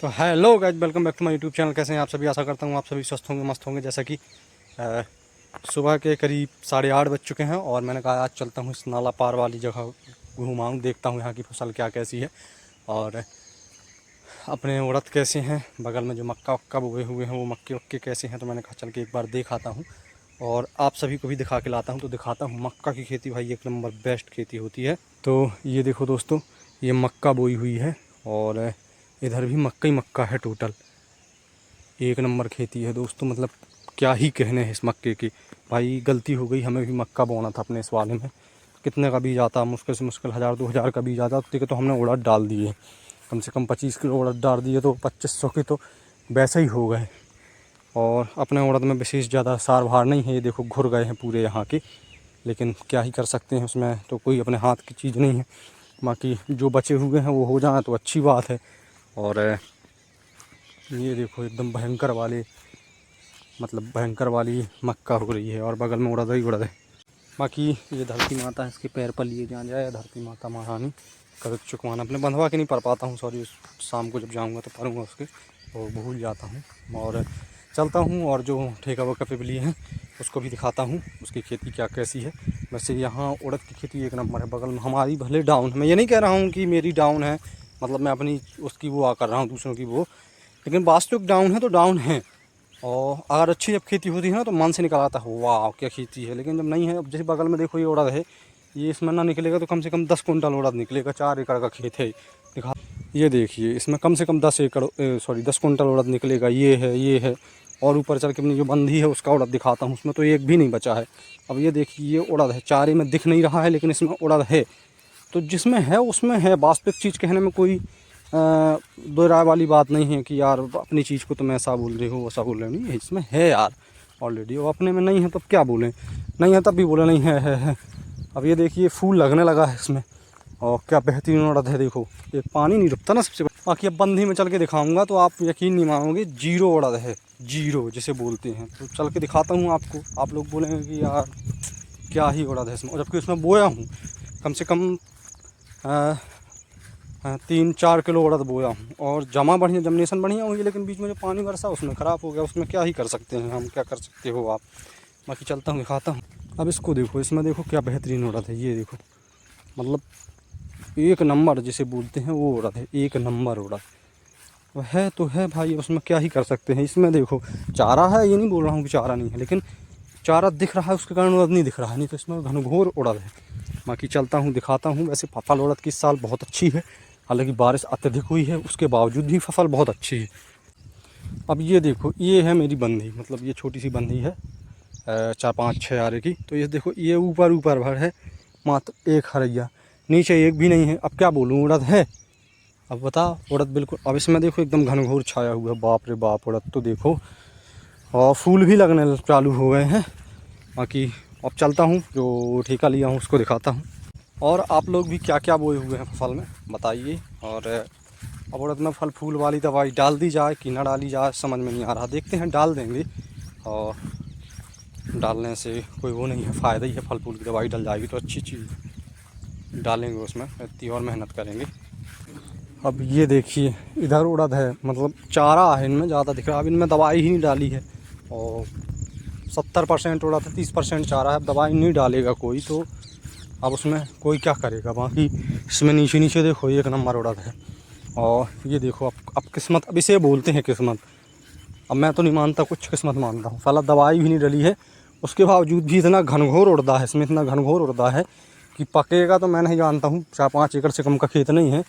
तो hello guys, welcome back to my YouTube channel. कैसे हैं आप सभी? आशा करता हूँ आप सभी स्वस्थ होंगे, मस्त होंगे। जैसा कि सुबह के करीब 8:30 बज चुके हैं और मैंने कहा आज चलता हूँ इस नाला पार वाली जगह घूमाऊँ, देखता हूँ यहाँ की फसल क्या कैसी है और अपने उड़द कैसे हैं, बगल में जो मक्का वक्का बोए हुए हैं वो मक्के वक्के कैसे हैं। तो मैंने कहा चल के एक बार देख आता हूँ और आप सभी को भी दिखा के लाता हूँ। तो दिखाता हूँ मक्का की खेती, भाई एक नंबर बेस्ट खेती होती है। तो ये देखो दोस्तों, ये मक्का बोई हुई है और इधर भी मक्का ही मक्का है। टोटल एक नंबर खेती है दोस्तों, मतलब क्या ही कहने हैं इस मक्के की। भाई गलती हो गई, हमें भी मक्का बोना था अपने इस वाले में। कितने का बीज आता, मुश्किल से मुश्किल 1000-2000 का बीज आता, उतने के तो हमने उड़द डाल दिए। कम से कम 25 किलो उड़द डाल दिए तो 2500 के तो वैसे ही हो गए। और अपने उड़द में विशेष ज़्यादा सार भार नहीं है, ये देखो घुर गए हैं पूरे यहाँ के। लेकिन क्या ही कर सकते हैं, उसमें तो कोई अपने हाथ की चीज़ नहीं है। बाकी जो बचे हुए हैं वो हो जाए तो अच्छी बात है। और ये देखो एकदम भयंकर वाले, मतलब भयंकर वाली मक्का हो रही है और बगल में उड़द ही उड़द है। बाकी ये धरती माता है, इसके पैर पर लिए जान जाए धरती माता महारानी। कभी चुकवाना अपने बंधवा के नहीं पढ़ पाता हूँ, सॉरी। शाम को जब जाऊँगा तो पढ़ूँगा उसके, तो भूल जाता हूँ। और चलता हूँ और जो ठेका वका पे लिए हैं उसको भी दिखाता हूँ उसकी खेती क्या कैसी है। वैसे यहाँ उड़द की खेती एक नंबर है। बगल में हमारी भले डाउन है, मैं ये नहीं कह रहा हूँ कि मेरी डाउन है, मतलब मैं अपनी उसकी वो कर रहा हूँ दूसरों की वो, लेकिन वास्तविक डाउन है तो डाउन है। और अगर अच्छी जब खेती होती है ना तो मन से निकल आता है, वाह क्या खेती है। लेकिन जब नहीं है, अब जैसे बगल में देखो ये उड़द है, ये इसमें ना निकलेगा तो कम से कम 10 कुंटल उड़द निकलेगा। 4 एकड़ का खेत है, दिखा ये देखिए, इसमें कम से कम 10 कुंटल उड़द निकलेगा। ये है और ऊपर चल के अपनी जो बंधी है उसका उड़द दिखाता हूँ, उसमें तो एक भी नहीं बचा है। अब ये देखिए ये उड़द है, चारे में दिख नहीं रहा है लेकिन इसमें उड़द है। तो जिसमें है उसमें है, वास्तविक चीज़ कहने में कोई दो राय वाली बात नहीं है कि यार अपनी चीज़ को तुम ऐसा बोल रहे हो वैसा बोल रहे हो। नहीं, इसमें है यार ऑलरेडी। वो अपने में नहीं है तो क्या बोलें, नहीं है तब भी बोले नहीं है। अब ये देखिए फूल लगने लगा है इसमें और क्या बेहतरीन उड़द है। देखो एक पानी नहीं रुकता ना सबसे। बाकी अब बंधी में चल के दिखाऊंगा तो आप यकीन नहीं मानोगे, जीरो उड़द है, जीरो जिसे बोलते हैं। तो चल के दिखाता हूँ आपको, आप लोग बोलेंगे कि यार क्या ही उड़द है इसमें। जबकि उसमें बोया हूँ कम से कम 3-4 किलो उड़द बोया हूँ और जमा बढ़िया, जमनेशन बढ़िया हुई। लेकिन बीच में जो पानी बरसा उसमें ख़राब हो गया, उसमें क्या ही कर सकते हैं हम, क्या कर सकते हो आप। बाकी चलता हूँ दिखाता हूँ। अब इसको देखो, इसमें देखो क्या बेहतरीन उड़द है। ये देखो, मतलब एक नंबर जिसे बोलते हैं वो उड़द है, एक नंबर उड़द है। तो है भाई, उसमें क्या ही कर सकते हैं। इसमें देखो चारा है, ये नहीं बोल रहा हूँ कि चारा नहीं है, लेकिन चारा दिख रहा है उसके कारण उड़द नहीं दिख रहा है, नहीं तो इसमें घनघोर उड़द है। बाकी चलता हूँ दिखाता हूँ। वैसे फसल उड़द की इस साल बहुत अच्छी है, हालांकि बारिश अत्यधिक हुई है, उसके बावजूद भी फसल बहुत अच्छी है। अब ये देखो, ये है मेरी बंधी, मतलब ये छोटी सी बंधी है 4-5-6 आरे की। तो ये देखो, ये ऊपर ऊपर भर है मात्र एक हरैया, नीचे एक भी नहीं है। अब क्या बोलूँ, उड़द है। अब बताओ उड़द बिल्कुल। अब इसमें देखो एकदम घनघोर छाया हुआ है, बाप रे बाप उड़द तो देखो। और फूल भी लगने चालू हो गए हैं। बाकी अब चलता हूँ, जो ठेका लिया हूँ उसको दिखाता हूँ। और आप लोग भी क्या क्या बोए हुए हैं फसल में बताइए। और अब उड़द में फल फूल वाली दवाई डाल दी जाए कि ना डाली जाए समझ में नहीं आ रहा। देखते हैं, डाल देंगे। और डालने से कोई वो नहीं है, फ़ायदा ही है। फल फूल की दवाई डल जाएगी तो अच्छी चीज़ डालेंगे उसमें, इतनी और मेहनत करेंगे। अब ये देखिए इधर उड़द है, मतलब चारा है इनमें ज़्यादा दिख रहा है। अब इनमें दवाई ही नहीं डाली है और 70% उड़द है, 30% चारा है। अब दवाई नहीं डालेगा कोई तो अब उसमें कोई क्या करेगा। बाकी इसमें नीचे नीचे देखो एक नंबर उड़द है। और ये देखो, अब किस्मत, अब इसे बोलते हैं किस्मत। अब मैं तो नहीं मानता, कुछ किस्मत मानता हूँ। साला दवाई भी नहीं डली है, उसके बावजूद भी इतना घनघोर उड़दा है इसमें, इतना घनघोर उड़दा है कि पकेगा तो मैं नहीं जानता हूँ। 4-5 एकड़ से कम का खेत नहीं है,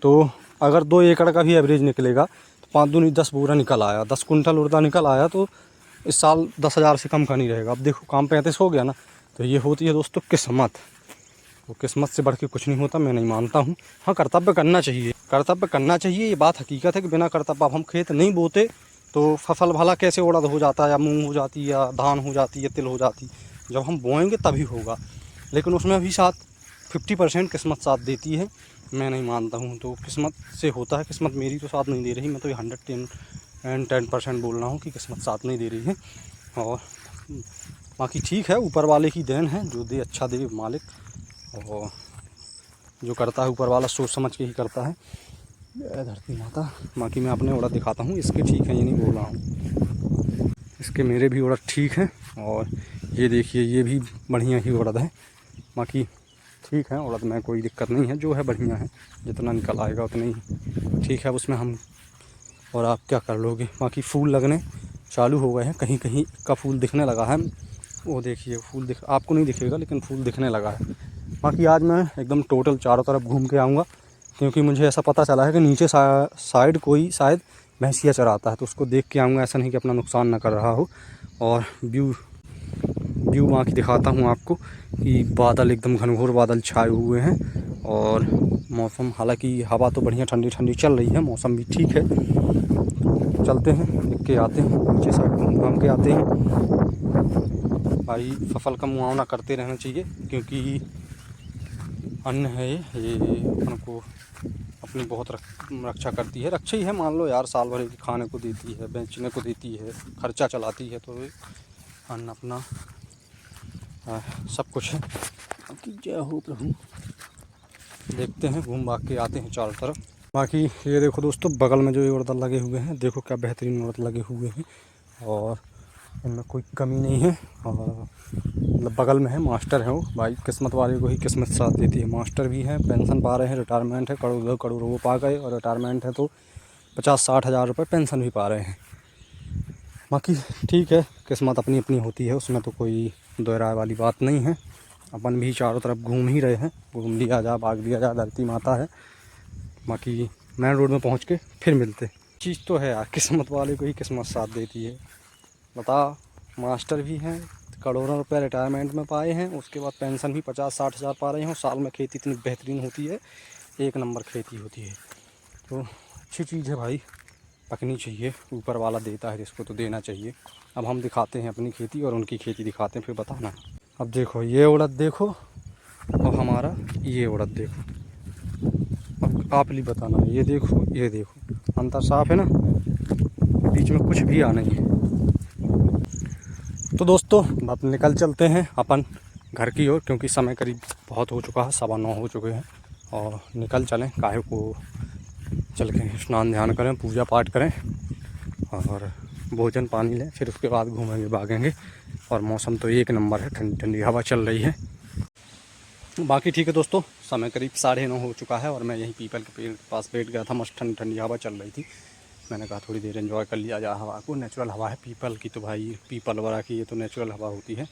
तो अगर 2 एकड़ का भी एवरेज निकलेगा तो 5 दूनी 10 बोरा निकल आया, 10 कुंटल उड़दा निकल आया। तो इस साल 10,000 से कम का नहीं रहेगा। अब देखो काम 35 हो गया ना, तो ये होती है दोस्तों किस्मत। वो किस्मत से बढ़ के कुछ नहीं होता, मैं नहीं मानता हूँ। हाँ, कर्तव्य करना चाहिए, कर्तव्य करना चाहिए, ये बात हकीकत है कि बिना कर्तव्य अब हम खेत नहीं बोते तो फसल भला कैसे उड़द हो जाता है या मूंग हो जाती है या धान हो जाती है, तिल हो जाती। जब हम बोएंगे तभी होगा, लेकिन उसमें भी साथ 50% किस्मत साथ देती है, मैं नहीं मानता हूँ। तो किस्मत से होता है, किस्मत मेरी तो साथ नहीं दे रही। मैं तो ये 110% बोल रहा हूँ कि किस्मत साथ नहीं दे रही है। और बाकी ठीक है, ऊपर वाले की देन है, जो दे अच्छा दे मालिक। और जो करता है ऊपर वाला सोच समझ के ही करता है। जय धरती माता। बाकी मैं अपने उड़द दिखाता हूँ, इसके ठीक है ये नहीं बोल रहा हूँ, इसके मेरे भी उड़द ठीक है। और ये देखिए ये भी बढ़िया ही उड़द है। बाकी ठीक है उड़द में कोई दिक्कत नहीं है, जो है बढ़िया है, जितना निकल आएगा उतना ही ठीक है उसमें हम। और आप क्या कर लोगे। बाकी फूल लगने चालू हो गए हैं, कहीं कहीं का फूल दिखने लगा है। वो देखिए फूल दिख, आपको नहीं दिखेगा लेकिन फूल दिखने लगा है। बाकी आज मैं एकदम टोटल चारों तरफ घूम के आऊँगा, क्योंकि मुझे ऐसा पता चला है कि नीचे साइड कोई शायद भैंसिया चराता है, तो उसको देख के आऊँगा, ऐसा नहीं कि अपना नुकसान ना कर रहा हो। और व्यू वहाँ की दिखाता हूँ आपको कि बादल एकदम घनघोर बादल छाए हुए हैं। और मौसम हालांकि हवा तो बढ़िया ठंडी ठंडी चल रही है, मौसम भी ठीक है। चलते हैं, देख के आते हैं, नीचे साइड घूम के आते हैं। भाई फसल का मुआवना करते रहना चाहिए, क्योंकि अन्न है ये अपन को अपनी बहुत रक्षा करती है। रक्षा ही है मान लो यार, साल भर की खाने को देती है, बेचने को देती है, खर्चा चलाती है, तो अन्न अपना सब कुछ है। जय हो प्रभु। देखते हैं, घूम भाग के आते हैं चारों तरफ। बाकी ये देखो दोस्तों, बगल में जो ये उड़द लगे हुए हैं, देखो क्या बेहतरीन उड़द लगे हुए हैं, और इनमें कोई कमी नहीं है। और मतलब बगल में है, मास्टर है वो भाई, किस्मत वाले को ही किस्मत साथ देती है। मास्टर भी हैं, पेंशन पा रहे हैं, रिटायरमेंट है, करोड़ वो पा गए, और रिटायरमेंट है तो 50-60 हज़ार रुपये पेंशन भी पा रहे हैं। बाकी ठीक है, किस्मत अपनी अपनी होती है, उसमें तो कोई दो राय वाली बात नहीं है। अपन भी चारों तरफ घूम ही रहे हैं, घूम लिया जा, भाग लिया जा, धरती माता है। बाकी मेन रोड में पहुंच के फिर मिलते। चीज़ तो है यार, किस्मत वाले को ही किस्मत साथ देती है। बता, मास्टर भी हैं, करोड़ों रुपए रिटायरमेंट में पाए हैं, उसके बाद पेंशन भी 50-60 हज़ार पा रहे हैं। साल में खेती इतनी बेहतरीन होती है, एक नंबर खेती होती है, तो अच्छी चीज़ है भाई, पकनी चाहिए। ऊपर वाला देता है जिसको, तो देना चाहिए। अब हम दिखाते हैं अपनी खेती और उनकी खेती दिखाते हैं, फिर बताना। अब देखो ये उड़द देखो, और हमारा ये उड़द देखो, अब आप ही बताना। ये देखो ये देखो, अंतर साफ है ना, बीच में कुछ भी आ नहीं है। तो दोस्तों अब निकल चलते हैं अपन घर की ओर, क्योंकि समय करीब बहुत हो चुका है, 9:15 हो चुके हैं। और निकल चलें, काहे को चल के स्नान ध्यान करें, पूजा पाठ करें, और भोजन पानी लें, फिर उसके बाद घूमेंगे भागेंगे। और मौसम तो एक नंबर है, ठंडी ठंडी हवा चल रही है। बाकी ठीक है दोस्तों, समय करीब 9:30 हो चुका है, और मैं यहीं पीपल के पेड़ के पास बैठ गया था। मस्त ठंडी ठंडी हवा चल रही थी, मैंने कहा थोड़ी देर एंजॉय कर लिया जाए हवा को। नेचुरल हवा है पीपल की, तो भाई पीपल वगैरह की ये तो नेचुरल हवा होती है।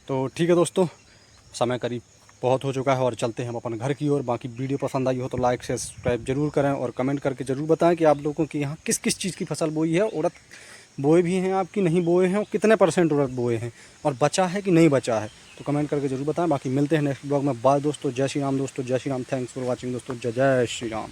तो ठीक है दोस्तों, समय करीब बहुत हो चुका है, और चलते हैं हम अपन घर की ओर। बाकी वीडियो पसंद आई हो तो लाइक से सब्सक्राइब जरूर करें, और कमेंट करके ज़रूर बताएं कि आप लोगों के यहाँ किस किस चीज़ की फसल बोई है। उड़द बोए भी हैं आपकी, नहीं बोए हैं, और कितने % उड़द बोए हैं, और बचा है कि नहीं बचा है, तो कमेंट करके ज़रूर बताएं। बाकी मिलते हैं नेक्स्ट ब्लॉग में। बाय दोस्तों, जय श्री राम दोस्तों, जय Shri Ram. Thanks for watching दोस्तों, जय जय श्री राम।